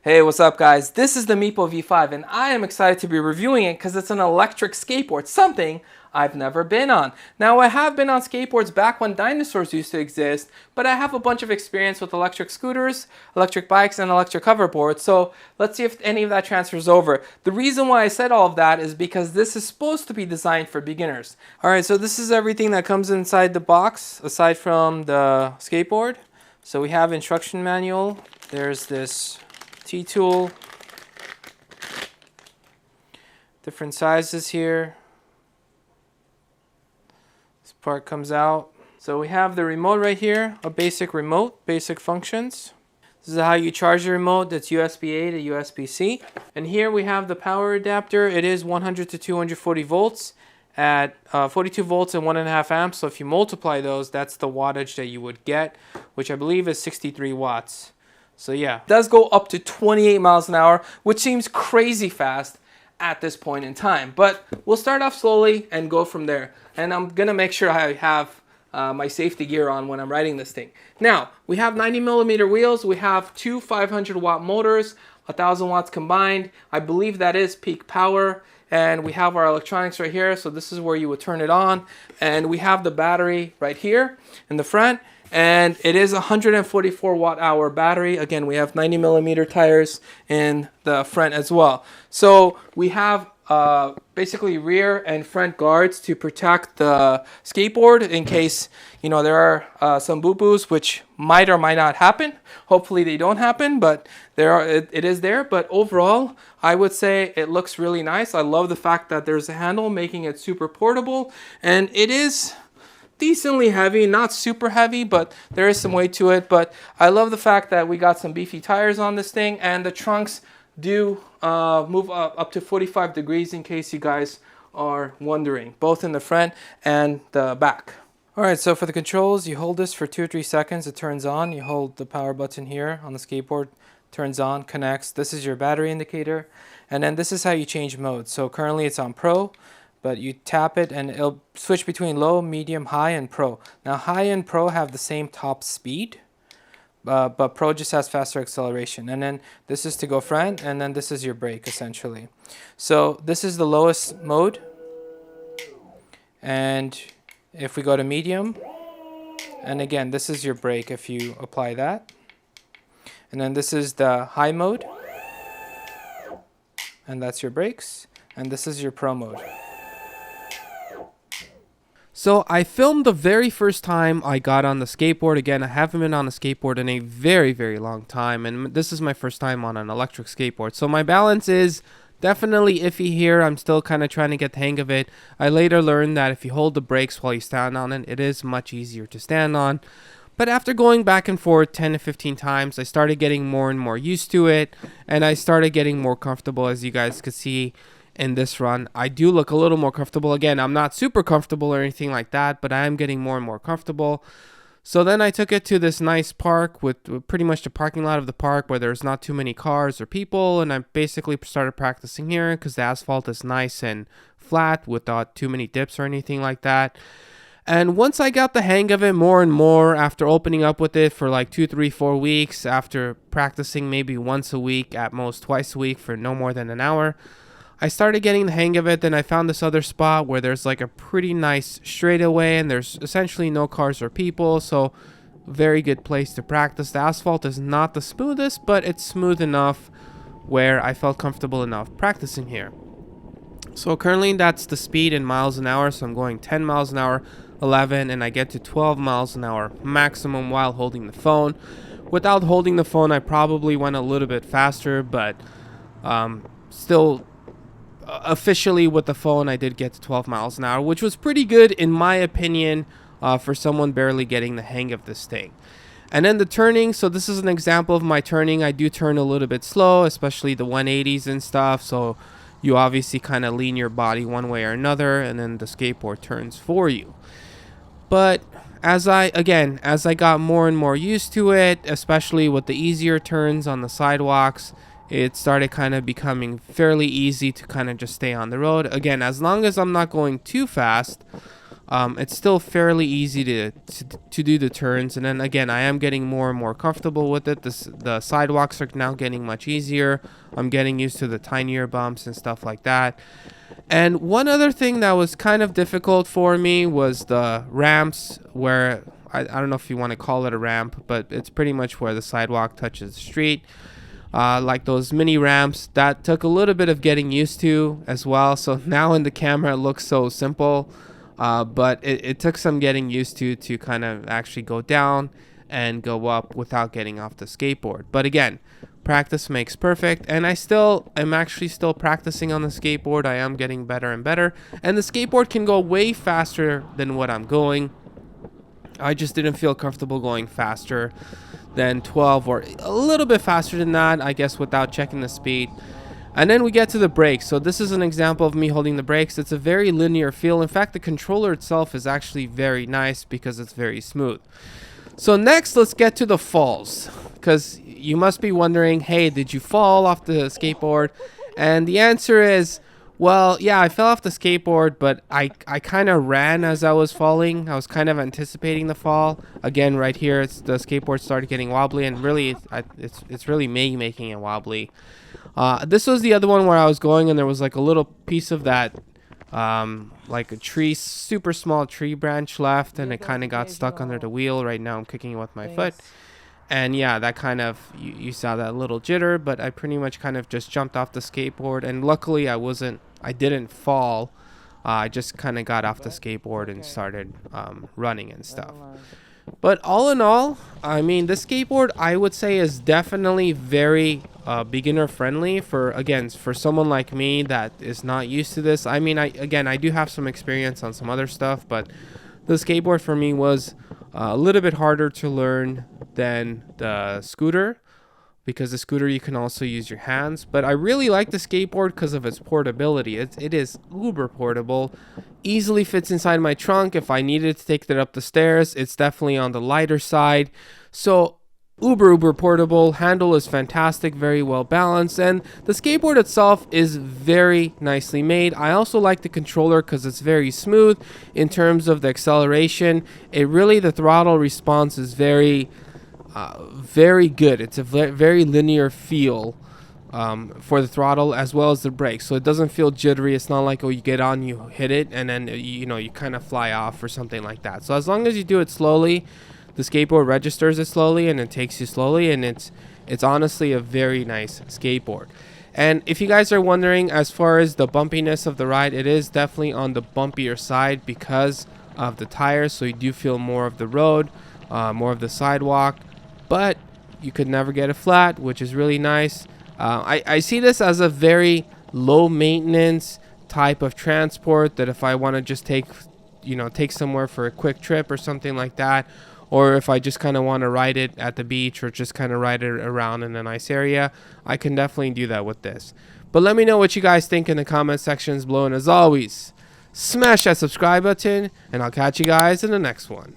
Hey, what's up guys? This is the MEEPO V5 and I am excited to be reviewing it because it's an electric skateboard, something I've never been on. Now I have been on skateboards back when dinosaurs used to exist, but I have a bunch of experience with electric scooters, electric bikes, and electric hoverboards, so let's see if any of that transfers over. The reason why I said all of that is because this is supposed to be designed for beginners. Alright, so this is everything that comes inside the box aside from the skateboard. So we have instruction manual, there's this T-tool, different sizes here. This part comes out. So we have the remote right here, a basic remote, basic functions. This is how you charge the remote. That's USB-A to USB-C. And here we have the power adapter. It is 100 to 240 volts at 42 volts and 1.5 amps. So if you multiply those, that's the wattage that you would get, which I believe is 63 watts. So yeah, it does go up to 28 miles an hour, which seems crazy fast at this point in time. But we'll start off slowly and go from there. And I'm going to make sure I have my safety gear on when I'm riding this thing. Now, we have 90mm wheels. We have two 500-watt motors, 1,000 watts combined. I believe that is peak power. And we have our electronics right here. So this is where you would turn it on. And we have the battery right here in the front. And it is a 144 watt hour battery. Again, we have 90mm tires in the front as well. So we have basically rear and front guards to protect the skateboard in case, you know, there are some boo-boos, which might or might not happen. Hopefully they don't happen, but it is there. But overall, I would say it looks really nice. I love the fact that there's a handle, making it super portable, and it is decently heavy, not super heavy, but there is some weight to it. But I love the fact that we got some beefy tires on this thing, and the trunks do move up to 45 degrees in case you guys are wondering, both in the front and the back. Alright, so for the controls, you hold this for 2 or 3 seconds, it turns on. You hold the power button here on the skateboard, turns on, connects. This is your battery indicator, and then this is how you change modes. So currently it's on Pro, but you tap it and it'll switch between low, medium, high, and Pro. Now high and Pro have the same top speed, but Pro just has faster acceleration. And then this is to go front, and then this is your brake essentially. So this is the lowest mode. And if we go to medium, and again, this is your brake if you apply that. And then this is the high mode, and that's your brakes. And this is your Pro mode. So I filmed the very first time I got on the skateboard. Again, I haven't been on a skateboard in a very, very long time, and this is my first time on an electric skateboard. So my balance is definitely iffy here. I'm still kind of trying to get the hang of it. I later learned that if you hold the brakes while you stand on it, it is much easier to stand on. But after going back and forth 10 to 15 times, I started getting more and more used to it, and I started getting more comfortable, as you guys could see. In this run, I do look a little more comfortable. Again, I'm not super comfortable or anything like that, but I am getting more and more comfortable. So then I took it to this nice park with pretty much the parking lot of the park where there's not too many cars or people, and I basically started practicing here because the asphalt is nice and flat without too many dips or anything like that. And once I got the hang of it more and more, after opening up with it for like 2, 3, 4 weeks, after practicing maybe once a week, at most twice a week for no more than an hour, I started getting the hang of it. Then I found this other spot where there's like a pretty nice straightaway and there's essentially no cars or people, so very good place to practice. The asphalt is not the smoothest, but it's smooth enough where I felt comfortable enough practicing here. So currently that's the speed in miles an hour, so I'm going 10 miles an hour, 11, and I get to 12 miles an hour maximum while holding the phone. Without holding the phone, I probably went a little bit faster, but still officially with the phone I did get to 12 miles an hour, which was pretty good in my opinion for someone barely getting the hang of this thing. And then the turning, so this is an example of my turning. I do turn a little bit slow, especially the 180s and stuff, so you obviously kind of lean your body one way or another, and then the skateboard turns for you. But as I got more and more used to it, especially with the easier turns on the sidewalks, it started kind of becoming fairly easy to kind of just stay on the road. Again, as long as I'm not going too fast, it's still fairly easy to do the turns. And then again, I am getting more and more comfortable with it. The sidewalks are now getting much easier. I'm getting used to the tinier bumps and stuff like that. And one other thing that was kind of difficult for me was the ramps, where I don't know if you want to call it a ramp, but it's pretty much where the sidewalk touches the street. Like those mini ramps, that took a little bit of getting used to as well. So now in the camera it looks so simple, but it took some getting used to kind of actually go down and go up without getting off the skateboard. But again, practice makes perfect, and I'm actually still practicing on the skateboard. I am getting better and better, and the skateboard can go way faster than what I'm going. I just didn't feel comfortable going faster than 12, or a little bit faster than that, I guess, without checking the speed. And then we get to the brakes. So this is an example of me holding the brakes. It's a very linear feel. In fact, the controller itself is actually very nice because it's very smooth. So next, let's get to the falls, because you must be wondering, hey, did you fall off the skateboard? And the answer is, well, yeah, I fell off the skateboard, but I kind of ran as I was falling. I was kind of anticipating the fall. Again, right here, the skateboard started getting wobbly, and really, it's really me making it wobbly. This was the other one where I was going, and there was like a little piece of that, like a tree, super small tree branch left, and it kind of got stuck under the wheel. Right now I'm kicking it with my foot. And yeah, that kind of, you saw that little jitter, but I pretty much kind of just jumped off the skateboard, and luckily I didn't fall. I just kind of got off the skateboard and started running and stuff. But all in all, I mean, the skateboard, I would say, is definitely very beginner friendly for someone like me that is not used to this. I mean, I do have some experience on some other stuff, but the skateboard for me was a little bit harder to learn than the scooter, because the scooter you can also use your hands. But I really like the skateboard because of its portability. It is uber portable, easily fits inside my trunk. If I needed to take it up the stairs, it's definitely on the lighter side. So uber portable. Handle is fantastic, very well balanced, and the skateboard itself is very nicely made. I also like the controller because it's very smooth in terms of the acceleration. The throttle response is very good. It's a very linear feel for the throttle as well as the brakes, so it doesn't feel jittery. It's not like, oh, you get on, you hit it, and then you kind of fly off or something like that. So as long as you do it slowly, the skateboard registers it slowly and it takes you slowly, and it's honestly a very nice skateboard. And if you guys are wondering, as far as the bumpiness of the ride, it is definitely on the bumpier side because of the tires, so you do feel more of the road, more of the sidewalk, but you could never get it flat, which is really nice. I see this as a very low maintenance type of transport, that if I want to just take somewhere for a quick trip or something like that, or if I just kind of want to ride it at the beach or just kind of ride it around in a nice area, I can definitely do that with this. But let me know what you guys think in the comment sections below, and as always, smash that subscribe button, and I'll catch you guys in the next one.